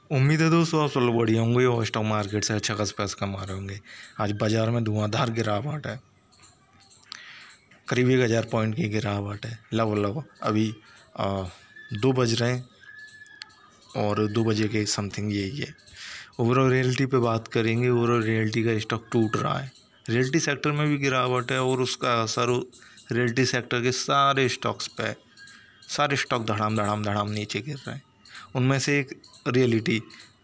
उम्मीद है दोस्तों आप सब लोग बढ़िया होंगे और स्टॉक मार्केट से अच्छा खासा पैसा कमा रहे होंगे। आज बाजार में धुआंधार गिरावट है, करीब 1000 पॉइंट की गिरावट है। लगभग अभी 2 बज रहे हैं और 2 बजे के समथिंग यही है। ओवरऑल रियल्टी पे बात करेंगे। ओवरऑल रियल्टी का स्टॉक टूट रहा है, रियल्टी सेक्टर में भी गिरावट है और उसका असर रियल्टी सेक्टर के सारे स्टॉक्स पे, सारे स्टॉक धड़ाम नीचे गिर रहे हैं। उनमें से एक रियलिटी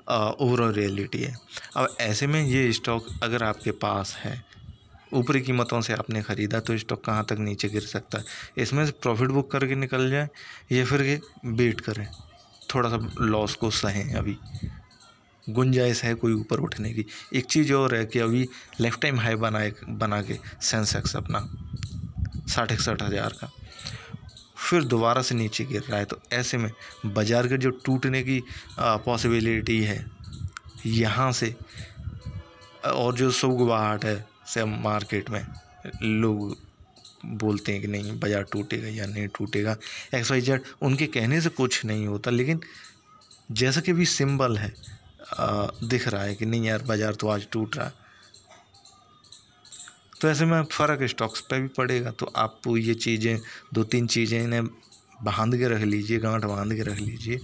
ओवरऑल रियलिटी है। अब ऐसे में ये स्टॉक अगर आपके पास है, ऊपरी कीमतों से आपने ख़रीदा, तो स्टॉक कहाँ तक नीचे गिर सकता है। इसमें से प्रॉफिट बुक करके निकल जाए या फिर ये वेट करें, थोड़ा सा लॉस को सहें। अभी गुंजाइश है कोई ऊपर उठने की। एक चीज़ और है कि अभी लाइफ टाइम हाई बना के सेंसेक्स अपना 60-61 हज़ार का फिर दोबारा से नीचे गिर रहा है। तो ऐसे में बाज़ार के जो टूटने की पॉसिबिलिटी है यहाँ से, और जो सुगबुगाहट है से मार्केट में, लोग बोलते हैं कि नहीं बाज़ार टूटेगा या नहीं टूटेगा, XYZ, उनके कहने से कुछ नहीं होता। लेकिन जैसा कि भी सिंबल है, दिख रहा है कि नहीं यार बाज़ार तो आज टूट रहा है, तो ऐसे में फ़र्क स्टॉक्स पे भी पड़ेगा। तो आप ये चीज़ें, 2-3 चीज़ें इन्हें बांध के रख लीजिए, गांठ बांध के रख लीजिए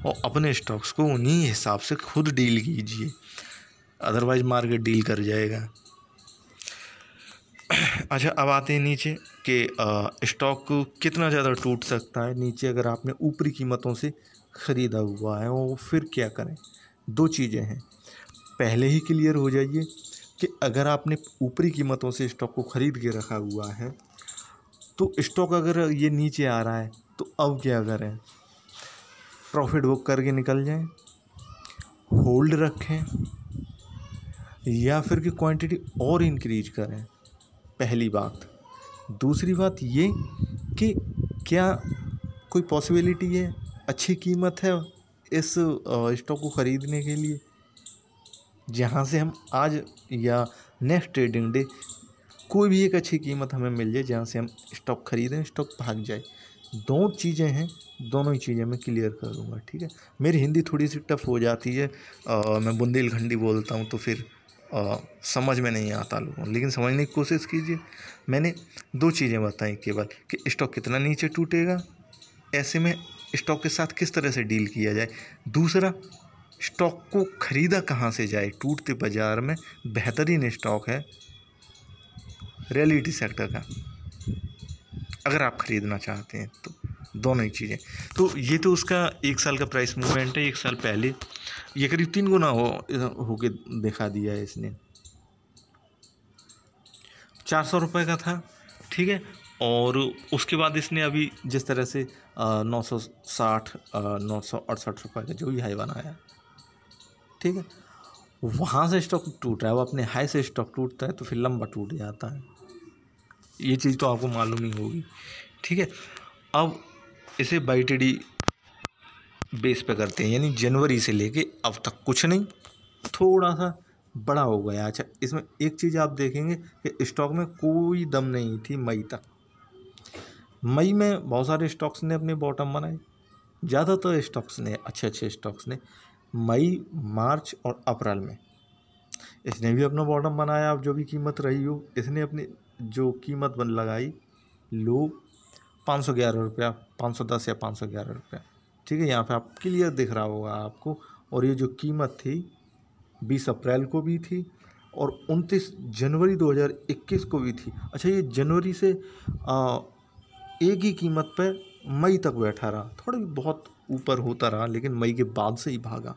और अपने स्टॉक्स को उन्हीं हिसाब से खुद डील कीजिए, अदरवाइज मार्केट डील कर जाएगा। अच्छा, अब आते हैं नीचे कि स्टॉक कितना ज़्यादा टूट सकता है नीचे अगर आपने ऊपरी कीमतों से ख़रीदा हुआ है। और फिर क्या करें, 2 चीज़ें हैं। पहले ही क्लियर हो जाइए कि अगर आपने ऊपरी कीमतों से स्टॉक को ख़रीद के रखा हुआ है, तो स्टॉक अगर ये नीचे आ रहा है तो अब क्या करें, प्रॉफिट बुक करके निकल जाएं, होल्ड रखें, या फिर कि क्वांटिटी और इंक्रीज करें, पहली बात। दूसरी बात ये कि क्या कोई पॉसिबिलिटी है, अच्छी कीमत है इस स्टॉक को ख़रीदने के लिए, जहाँ से हम आज या नेक्स्ट ट्रेडिंग डे कोई भी एक अच्छी कीमत हमें मिल जाए, जहाँ से हम स्टॉक खरीदें, स्टॉक भाग जाए। 2 चीज़ें हैं, दोनों ही चीज़ें मैं क्लियर कर दूँगा, ठीक है। मेरी हिंदी थोड़ी सी टफ हो जाती है, मैं बुंदेलखंडी बोलता हूँ तो फिर समझ में नहीं आता लोगों, लेकिन समझने की कोशिश कीजिए। मैंने 2 चीज़ें बताई केवल कि स्टॉक कितना नीचे टूटेगा, ऐसे में स्टॉक के साथ किस तरह से डील किया जाए। दूसरा, स्टॉक को ख़रीदा कहाँ से जाए। टूटते बाज़ार में बेहतरीन स्टॉक है रियलिटी सेक्टर का, अगर आप ख़रीदना चाहते हैं तो। दोनों ही चीज़ें। तो ये तो उसका 1 साल का प्राइस मूवमेंट है। 1 साल पहले ये करीब 3 गुना होके दिखा दिया है इसने। 400 रुपये का था, ठीक है। और उसके बाद इसने अभी जिस तरह से 960 968 रुपये का जो भी हाई बनाया, ठीक है, वहाँ से स्टॉक टूट रहा है। वो अपने हाई से स्टॉक टूटता है तो फिर लंबा टूट जाता है, ये चीज़ तो आपको मालूम ही होगी, ठीक है। अब इसे YTD बेस पे करते हैं, यानी जनवरी से लेके अब तक कुछ नहीं, थोड़ा सा बड़ा हो गया। अच्छा, इसमें एक चीज़ आप देखेंगे कि स्टॉक में कोई दम नहीं थी मई तक। मई में बहुत सारे स्टॉक्स ने अपने बॉटम बनाए, ज़्यादातर स्टॉक्स ने, अच्छे स्टॉक्स ने मई, मार्च और अप्रैल में इसने भी अपना बॉटम बनाया। अब जो भी कीमत रही हो, इसने अपनी जो कीमत लगाई, लो 511 रुपया, 510 या 511 रुपया, ठीक है। यहाँ पे आप क्लियर दिख रहा होगा आपको। और ये जो कीमत थी 20 अप्रैल को भी थी और 29 जनवरी 2021 को भी थी। अच्छा, ये जनवरी से एक ही कीमत पे मई तक बैठा रहा, थोड़ा बहुत ऊपर होता रहा, लेकिन मई के बाद से ही भागा,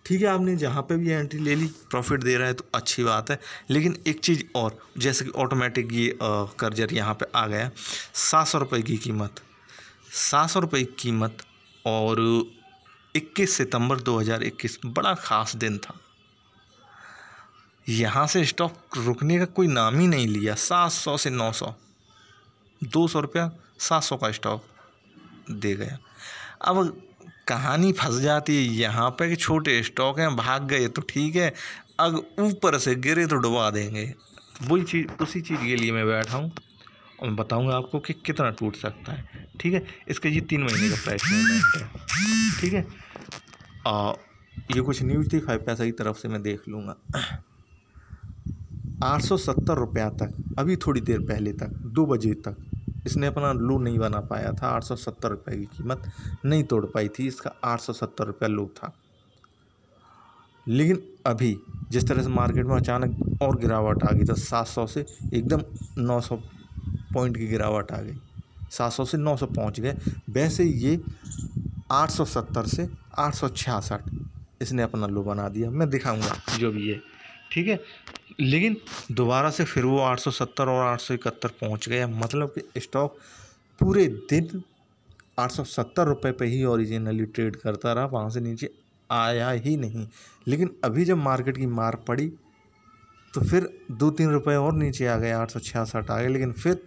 ठीक है। आपने जहाँ पे भी एंट्री ले ली, प्रॉफिट दे रहा है तो अच्छी बात है। लेकिन एक चीज़ और, जैसे कि ऑटोमेटिक ये कर्जर यहाँ पे आ गया, 700 रुपये की कीमत, 700 रुपये की कीमत। और 21 सितंबर 2021 बड़ा ख़ास दिन था, यहाँ से स्टॉक रुकने का कोई नाम ही नहीं लिया। 700 से 900, 200 रुपया 700 का स्टॉक दे गया। अब कहानी फंस जाती है यहाँ पे कि छोटे स्टॉक हैं, भाग गए तो ठीक है, अगर ऊपर से गिरे तो डुबा देंगे। वही चीज़, उसी चीज़ के लिए मैं बैठा हूँ और मैं बताऊंगा आपको कि कितना टूट सकता है। ठीक है, इसके ये 3 महीने का प्राइस मूवमेंट है। ठीक है, ये कुछ न्यूज़ थी 5 पैसा की तरफ से, मैं देख लूँगा। 870 रुपया तक, अभी थोड़ी देर पहले तक 2 बजे तक इसने अपना लो नहीं बना पाया था। 870 रुपये की कीमत नहीं तोड़ पाई थी, इसका 870 रुपया लो था। लेकिन अभी जिस तरह से मार्केट में अचानक और गिरावट आ गई, तो 700 से एकदम 900 पॉइंट की गिरावट आ गई, 700 से 900 पहुंच गए। वैसे ये 870 से 866 इसने अपना लो बना दिया, मैं दिखाऊंगा जो भी है। ठीक है, लेकिन दोबारा से फिर वो 870 और 871 पहुँच गया। मतलब कि स्टॉक पूरे दिन 870 रुपये पे ही ओरिजिनली ट्रेड करता रहा, वहाँ से नीचे आया ही नहीं। लेकिन अभी जब मार्केट की मार पड़ी तो फिर 2-3 रुपये और नीचे आ गए, 866 आ गए, लेकिन फिर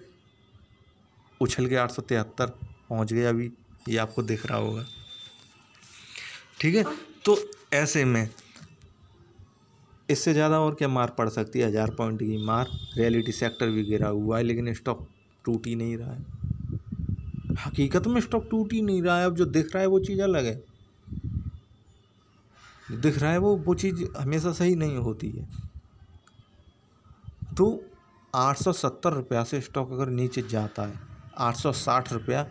उछल के 873 पहुँच गए। अभी ये आपको दिख रहा होगा। ठीक है, तो ऐसे में इससे ज़्यादा और क्या मार पड़ सकती है? 1000 पॉइंट की मार। रियलिटी सेक्टर भी गिरा हुआ है, लेकिन स्टॉक टूट ही नहीं रहा है। हकीकत में स्टॉक टूट ही नहीं रहा है। अब जो दिख रहा है वो चीज़ अलग है, जो दिख रहा है वो चीज़ हमेशा सही नहीं होती है। तो 870 रुपया से स्टॉक अगर नीचे जाता है, 860 रुपया,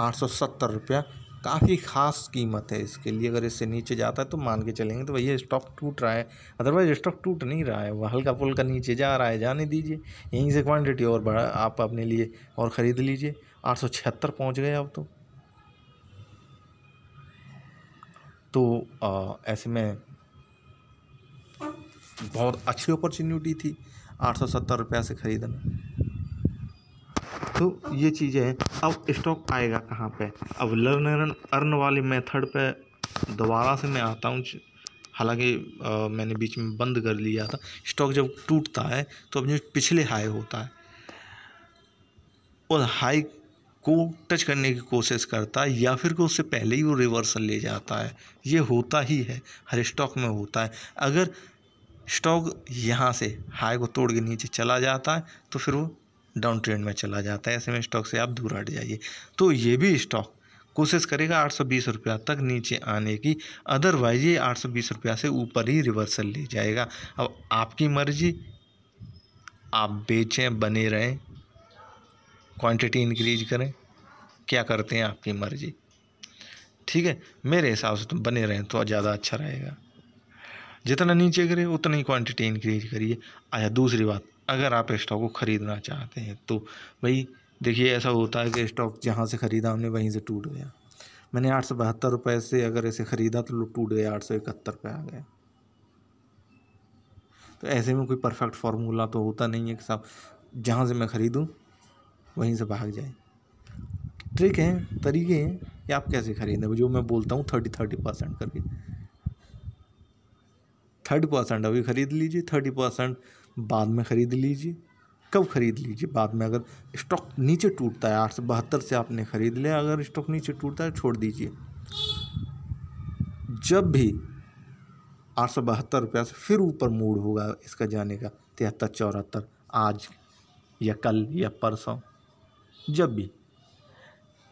870 रुपया काफ़ी ख़ास कीमत है इसके लिए। अगर इससे नीचे जाता है तो मान के चलेंगे तो भैया स्टॉक टूट रहा है। अदरवाइज स्टॉक टूट नहीं रहा है, वह हल्का फुल्का नीचे जा रहा है, जाने दीजिए। यहीं से क्वांटिटी और बढ़ा आप अपने लिए और ख़रीद लीजिए। 876 पहुँच गए अब तो ऐसे में बहुत अच्छी अपॉर्चुनिटी थी 870 रुपया से ख़रीदना। तो ये चीज़ें हैं। अब स्टॉक आएगा कहाँ पे? अब लर्न अर्न वाले मेथड पे दोबारा से मैं आता हूँ। हालांकि मैंने बीच में बंद कर लिया था। स्टॉक जब टूटता है तो अपने पिछले हाई होता है, और हाई को टच करने की कोशिश करता है, या फिर को उससे पहले ही वो रिवर्सल ले जाता है। ये होता ही है, हर स्टॉक में होता है। अगर स्टॉक यहाँ से हाई को तोड़ के नीचे चला जाता है तो फिर वो डाउन ट्रेंड में चला जाता है। ऐसे में स्टॉक से आप दूर हट जाइए। तो ये भी स्टॉक कोशिश करेगा 820 रुपया तक नीचे आने की, अदरवाइज ये 820 रुपया से ऊपर ही रिवर्सल ले जाएगा। अब आपकी मर्जी, आप बेचें, बने रहें, क्वांटिटी इंक्रीज करें, क्या करते हैं आपकी मर्जी। ठीक है, मेरे हिसाब से तो बने रहें तो ज़्यादा अच्छा रहेगा। जितना नीचे गिरे उतना ही क्वांटिटी इंक्रीज करिए। अच्छा, दूसरी बात, अगर आप स्टॉक को ख़रीदना चाहते हैं तो भाई देखिए, ऐसा होता है कि स्टॉक जहाँ से ख़रीदा हमने वहीं से टूट गया। मैंने 872 रुपये से अगर इसे ख़रीदा तो टूट गया 871 पे आ गया। तो ऐसे में कोई परफेक्ट फार्मूला तो होता नहीं है कि साहब जहाँ से मैं ख़रीदूँ वहीं से भाग जाए। ट्रिक हैं, तरीके हैं कि आप कैसे ख़रीदें। जो मैं बोलता हूँ 30% करके, 30% अभी ख़रीद लीजिए, 30% बाद में ख़रीद लीजिए। कब ख़रीद लीजिए? बाद में। अगर स्टॉक नीचे टूटता है, 872 से आपने ख़रीद लिया, अगर स्टॉक नीचे टूटता है छोड़ दीजिए। जब भी 872 रुपया से फिर ऊपर मूड होगा इसका जाने का, 73-74, आज या कल या परसों, जब भी,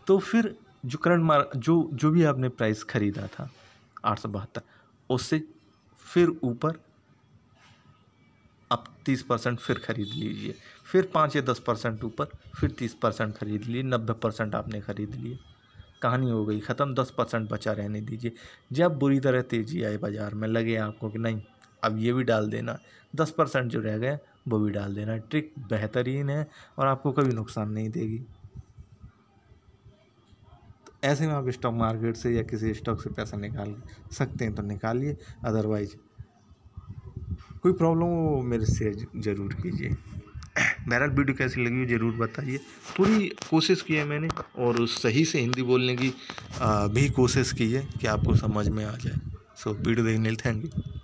तो फिर जो करंट जो भी आपने प्राइस ख़रीदा था 872, उससे फिर ऊपर आप 30% फिर ख़रीद लीजिए। फिर 5 या 10% ऊपर फिर 30% ख़रीद लीजिए। 90% आपने ख़रीद लिए, कहानी हो गई ख़त्म। 10% बचा रहने दीजिए। जब बुरी तरह तेज़ी आए बाज़ार में, लगे आपको कि नहीं अब ये भी डाल देना, 10% जो रह गए वो भी डाल देना। ट्रिक बेहतरीन है और आपको कभी नुकसान नहीं देगी। तो ऐसे में आप स्टॉक मार्केट से या किसी स्टॉक से पैसा निकाल सकते हैं तो निकालिए, अदरवाइज कोई प्रॉब्लम हो मेरे से ज़रूर कीजिए। बहरहाल वीडियो कैसी लगी हो ज़रूर बताइए। पूरी कोशिश की है मैंने, और सही से हिंदी बोलने की भी कोशिश की है कि आपको समझ में आ जाए। सो वीडियो देखने के लिए थैंक यू।